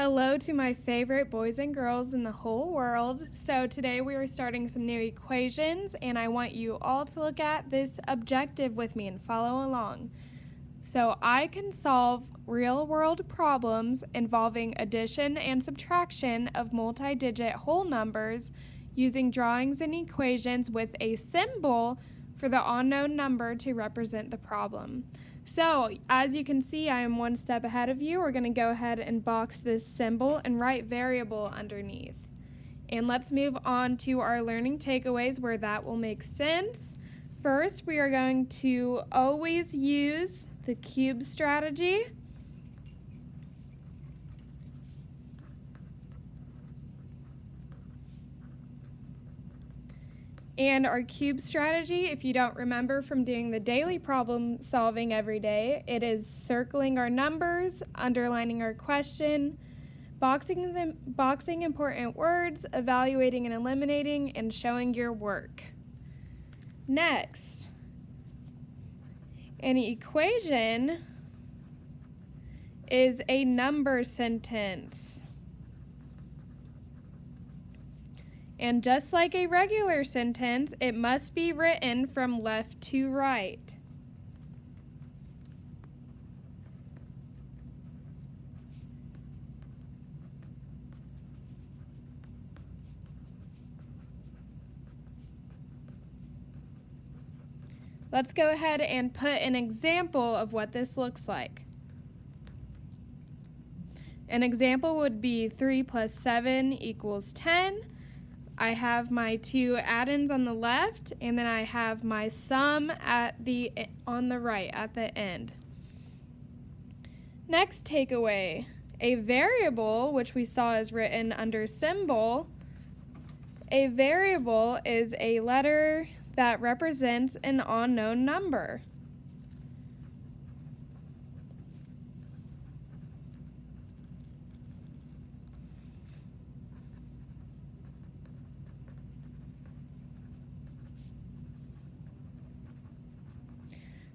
Hello to my favorite boys and girls in the whole world. So today we are starting some new equations, and I want you all to look at this objective with me and follow along. So I can solve real-world problems involving addition and subtraction of multi-digit whole numbers using drawings and equations with a symbol for the unknown number to represent the problem. So, as you can see, I am one step ahead of you. We're going to go ahead and box this symbol and write variable underneath. And let's move on to our learning takeaways where that will make sense. First, we are going to always use the cube strategy. And our cube strategy, if you don't remember from doing the daily problem solving every day, it is circling our numbers, underlining our question, boxing important words, evaluating and eliminating, and showing your work. Next, an equation is a number sentence. And just like a regular sentence, it must be written from left to right. Let's go ahead and put an example of what this looks like. An example would be 3 plus 7 equals 10. I have my two add-ins on the left, and then I have my sum on the right at the end. Next takeaway, a variable, which we saw is written under symbol. A variable is a letter that represents an unknown number.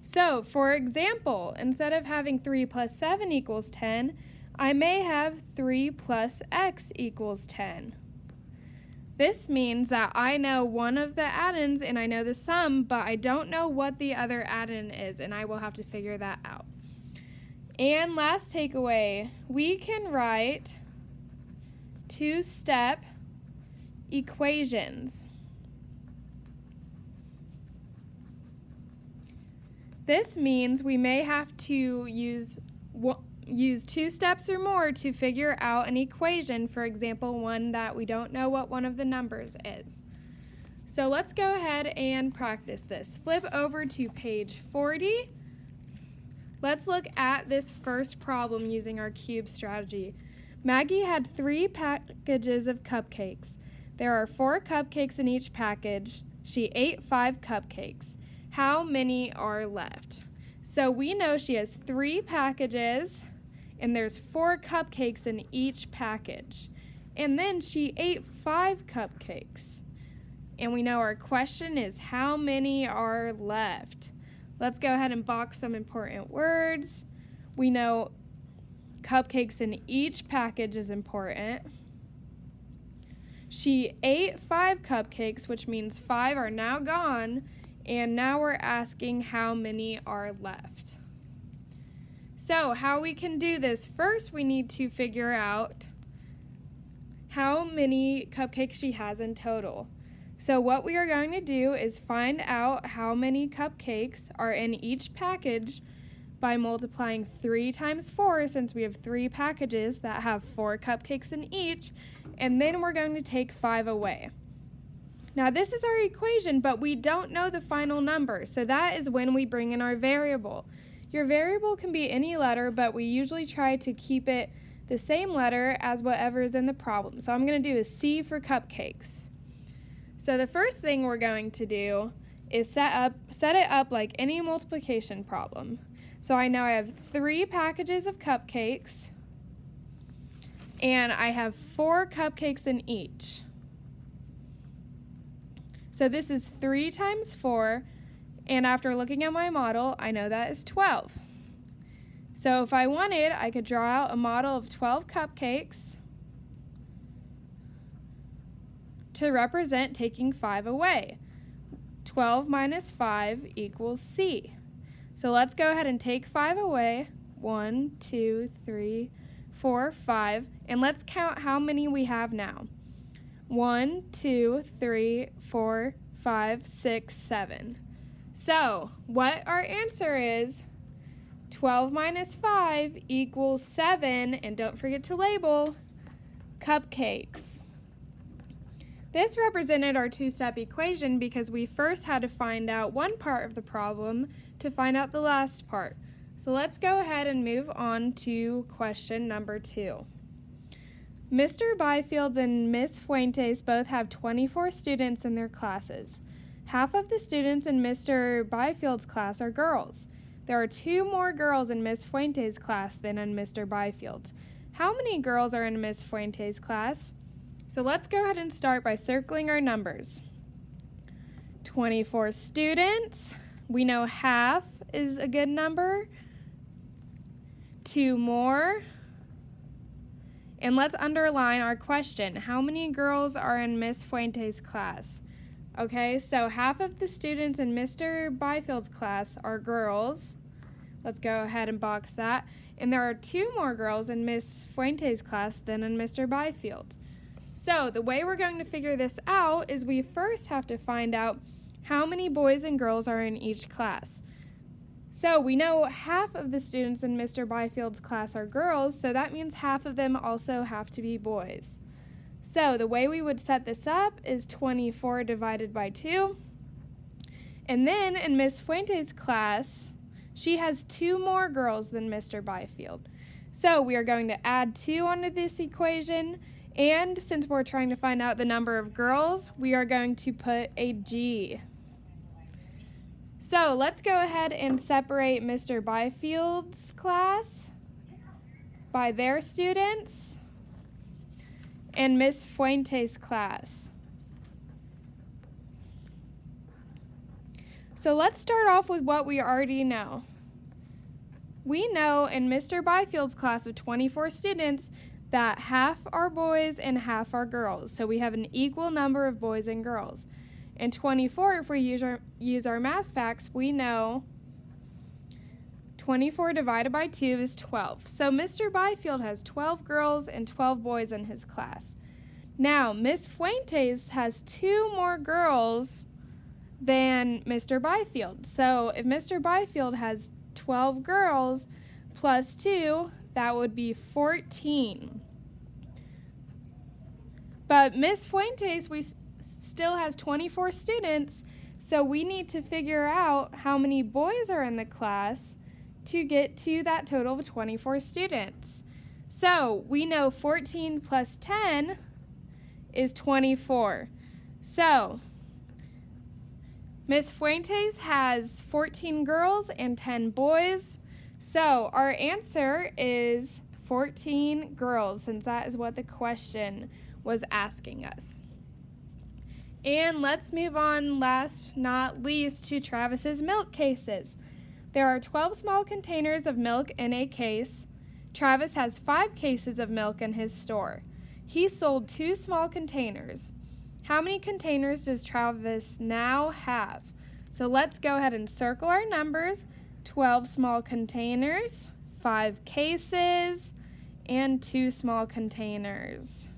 So, for example, instead of having 3 plus 7 equals 10, I may have 3 plus x equals 10. This means that I know one of the add-ins and I know the sum, but I don't know what the other add-in is, and I will have to figure that out. And last takeaway, we can write two-step equations. This means we may have to use two steps or more to figure out an equation, for example, one that we don't know what one of the numbers is. So let's go ahead and practice this. Flip over to page 40. Let's look at this first problem using our cube strategy. Maggie had 3 packages of cupcakes. There are 4 cupcakes in each package. She ate 5 cupcakes. How many are left? So we know she has 3 packages and there's 4 cupcakes in each package. And then she ate 5 cupcakes. And we know our question is how many are left? Let's go ahead and box some important words. We know cupcakes in each package is important. She ate 5 cupcakes, which means 5 are now gone. And now we're asking how many are left. So how we can do this, first we need to figure out how many cupcakes she has in total. So what we are going to do is find out how many cupcakes are in each package by multiplying 3 times 4, since we have 3 packages that have 4 cupcakes in each, and then we're going to take 5 away. Now this is our equation, but we don't know the final number, so that is when we bring in our variable. Your variable can be any letter, but we usually try to keep it the same letter as whatever is in the problem. So I'm going to do a C for cupcakes. So the first thing we're going to do is set it up like any multiplication problem. So I know I have 3 packages of cupcakes, and I have 4 cupcakes in each. So this is 3 times 4, and after looking at my model, I know that is 12. So So if I wanted, I could draw out a model of 12 cupcakes to represent taking 5 away. 12 minus 5 equals C. So let's go ahead and take 5 away. 1, 2, 3, 4, 5. And let's count how many we have now. 1, 2, 3, 4, 5, 6, 7. So what our answer is, 12 minus 5 equals 7. And don't forget to label cupcakes. This represented our two-step equation because we first had to find out one part of the problem to find out the last part. So let's go ahead and move on to question number 2. Mr. Byfield and Miss Fuentes both have 24 students in their classes. Half of the students in Mr. Byfield's class are girls. There are 2 more girls in Miss Fuentes' class than in Mr. Byfield's. How many girls are in Miss Fuentes' class? So let's go ahead and start by circling our numbers. 24 students. We know half is a good number. 2 more. And let's underline our question. How many girls are in Miss Fuentes' class? Okay, so half of the students in Mr. Byfield's class are girls. Let's go ahead and box that. And there are 2 more girls in Miss Fuentes' class than in Mr. Byfield. So the way we're going to figure this out is we first have to find out how many boys and girls are in each class. So we know half of the students in Mr. Byfield's class are girls, so that means half of them also have to be boys. So the way we would set this up is 24 divided by 2. And then in Miss Fuentes' class, she has 2 more girls than Mr. Byfield. So we are going to add 2 onto this equation. And since we're trying to find out the number of girls, we are going to put a G. So let's go ahead and separate Mr. Byfield's class by their students and Miss Fuentes' class. So let's start off with what we already know. We know in Mr. Byfield's class of 24 students that half are boys and half are girls. So we have an equal number of boys and girls. And 24, if we use our math facts, we know 24 divided by 2 is 12. So Mr. Byfield has 12 girls and 12 boys in his class. Now, Miss Fuentes has 2 more girls than Mr. Byfield. So if Mr. Byfield has 12 girls plus 2, that would be 14. But Miss Fuentes, still has 24 students, so we need to figure out how many boys are in the class to get to that total of 24 students. So we know 14 plus 10 is 24. So Miss Fuentes has 14 girls and 10 boys. So our answer is 14 girls, since that is what the question was asking us. And let's move on, last not least, to Travis's milk cases. There are 12 small containers of milk in a case. Travis has 5 cases of milk in his store. He sold 2 small containers. How many containers does Travis now have? So let's go ahead and circle our numbers. 12 small containers, 5 cases, and 2 small containers.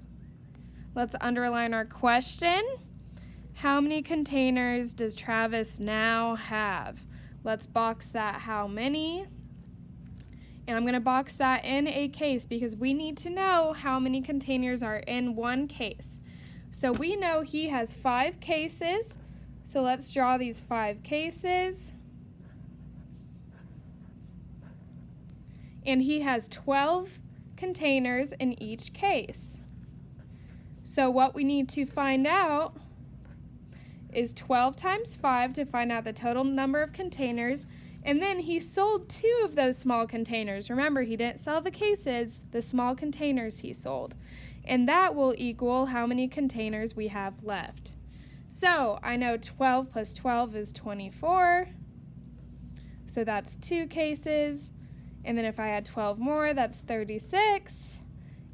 Let's underline our question. How many containers does Travis now have? Let's box that how many. And I'm going to box that in a case because we need to know how many containers are in one case. So we know he has 5 cases. So let's draw these 5 cases. And he has 12 containers in each case. So what we need to find out is 12 times 5 to find out the total number of containers. And then he sold 2 of those small containers. Remember, he didn't sell the cases, the small containers he sold. And that will equal how many containers we have left. So I know 12 plus 12 is 24. So that's 2 cases. And then if I add 12 more, that's 36.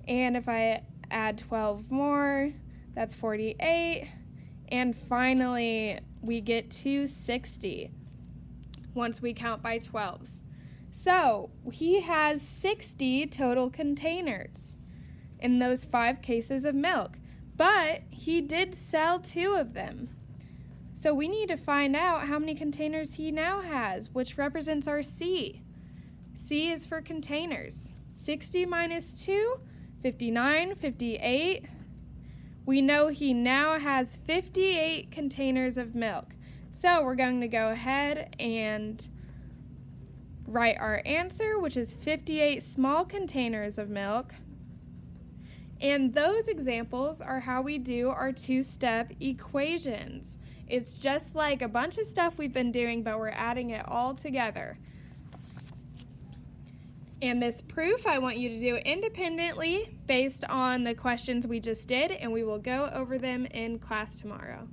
And if I add 12 more, that's 48. And finally, we get to 60 once we count by 12s. So he has 60 total containers in those 5 cases of milk, but he did sell 2 of them. So we need to find out how many containers he now has, which represents our C. C is for containers. 60 minus 2, 59, 58. We know he now has 58 containers of milk. So we're going to go ahead and write our answer, which is 58 small containers of milk. And those examples are how we do our 2-step equations. It's just like a bunch of stuff we've been doing, but we're adding it all together. And this proof I want you to do independently based on the questions we just did, and we will go over them in class tomorrow.